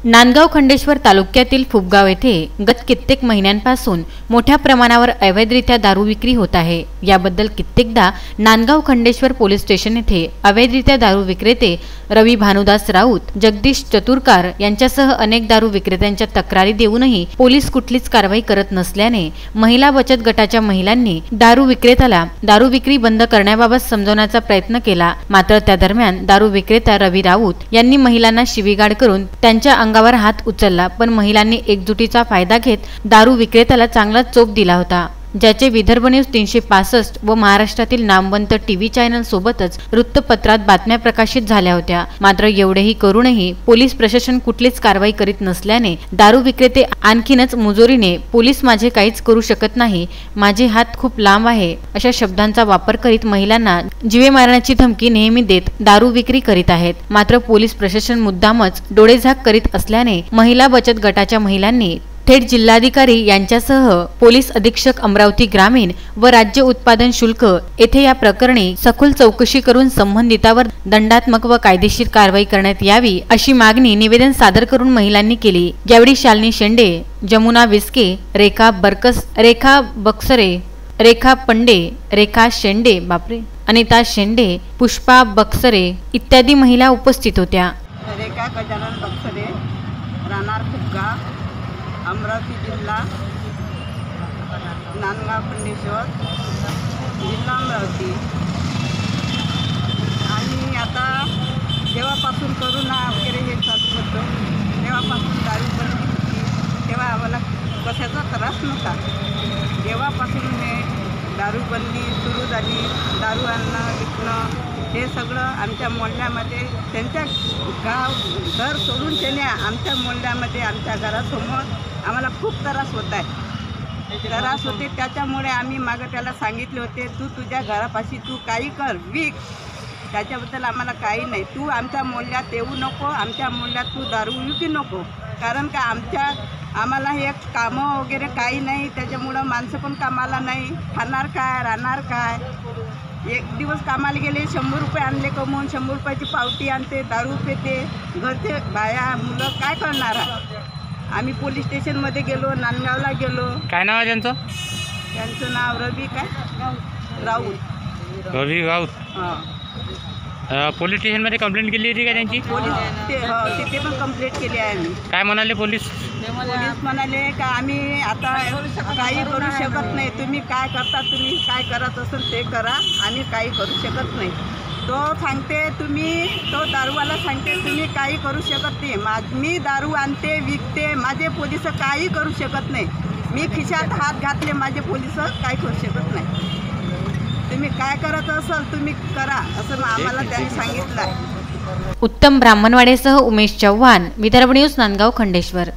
नांदगाव खंडेश्वर तालुक्यातील फुबगाव येथे गत कित्येक महिन्यांपासून मोठ्या प्रमाणावर अवैधरित्या दारू विक्री होत आहे। याबद्दल कित्येकदा नांदगाव खंडेश्वर पोलीस स्टेशन येथे अवैधरित्या दारू विक्रेते रवी भानुदास राऊत, जगदीश चतुरकार यांच्यासह अनेक दारू विक्रेत्यांच्या तक्रारी देऊनही पोलीस कुठलीच कारवाई करत नसल्याने महिला बचत गटाच्या महिलांनी दारू विक्रेत्याला दारू विक्री बंद करण्याबाबत समजवण्याचा प्रयत्न केला। मात्र त्या दरम्यान दारू विक्रेता रवी राऊत यांनी महिलांना शिवीगाळ करून त्यांच्या अंगावर हात उचलला, पण महिलांनी एकजुटीचा फायदा घेत दारू विक्रेत्याला चांगला चोप दिला होता, ज्याचे विदर्भ न्यूज 365 व महाराष्ट्रातील नामवंत टीव्ही चॅनल सोबतच वृत्तपत्रात बातम्या प्रकाशित झाल्या होत्या। मात्र एवढेही करूनही पोलीस प्रशासन कुठलीच कारवाई करीत नसल्याने दारू विक्रेते आणखीनच मुजोरीने पोलीस माझे काहीच करू शकत नाही, माझे हात खूप लांब आहे अशा शब्दांचा वापर करीत महिलांना जीवे मारण्याची धमकी नेहमी देत दारू विक्री करीत आहेत। मात्र पोलीस प्रशासन मुद्दामच डोळेझाक करीत असल्याने महिला बचत गटाच्या महिलांनी थेट जिल्हाधिकारी यांच्यासह पोलीस अधीक्षक अमरावती ग्रामीण व राज्य उत्पादन शुल्क येथे या प्रकरणी सखोल चौकशी करून संबंधितावर दंडात्मक व कायदेशीर कारवाई करण्यात यावी अशी मागणी निवेदन सादर करून महिलांनी केली। यावेळी शालिनी शेंडे, जमुना विस्के, रेखा बक्सरे, रेखा पंडे, रेखा शेंडे, अनिता शेंडे, पुष्पा बक्सरे इत्यादी महिला उपस्थित होत्या। रेखा गजानन बक्सरे, राहणार फुबगाव, अमरावती जिल्हा, नांदगाव खंडेश्वर, जिल्हा अमरावती। आणि आता जेव्हापासून कोरोना वगैरे हे चालू होतं तेव्हापासून दारू बंदी होती, तेव्हा आम्हाला कशाचा त्रास नव्हता। जेव्हापासून हे दारूबंदी सुरू झाली, दारू आणणं विकणं हे सगळं आमच्या मोहल्ल्यामध्ये त्यांच्या घर सोडून त्याने आमच्या मोहल्ल्यामध्ये आमच्या घरासमोर आम्हाला खूप त्रास होत होते। त्याच्यामुळे आम्ही मागं त्याला सांगितले होते, तू तुझ्या घरापाशी तू काही कर, विक, त्याच्याबद्दल आम्हाला काही नाही, तू आमच्या मोहल्ल्यात येऊ नको, आमच्या मोहल्ल्यात तू दारू विकू नको, कारण का आम्हाला हे कामं वगैरे काही नाही, त्याच्यामुळं माणसं पण कामाला नाही, खाणार काय राहणार काय। एक दिवस कामाला गेले 100 रुपये आणले कमवून, 100 रुपयाची पावती आणते, दारू पिते, घरचे बाया मुलं काय करणार। आम्ही पोलीस स्टेशनमध्ये गेलो, नांदगावला गेलो। काय नाव आहे त्यांचं? त्यांचं नाव रवी राऊत। रवी राऊत। हां, पोलीस स्टेशनमध्ये कंप्लेंट केली होती का त्यांची? तिथे पण कंप्लेंट केली आहे आम्ही। काय म्हणाले पोलीस? पोलीस म्हणाले का आम्ही आता काही करू शकत नाही, तुम्ही काय करता, तुम्ही काय करत असेल ते करा, आम्ही काही करू शकत नाही। तो सांगते तो दारूवाला सांगते तुम्ही काही करू शकत नाही, मी दारू आणते विकते, माझे पोलिस काही करू शकत नाही, मी खिशात हात घातले, माझे पोलिस काही करू शकत नाही, तुम्ही काय करत असाल तुम्ही करा असं आम्हाला त्यांनी सांगितलं आहे। उत्तम ब्राह्मणवाडेसह उमेश चव्हाण, विदर्भ न्यूज, नांदगाव खंडेश्वर।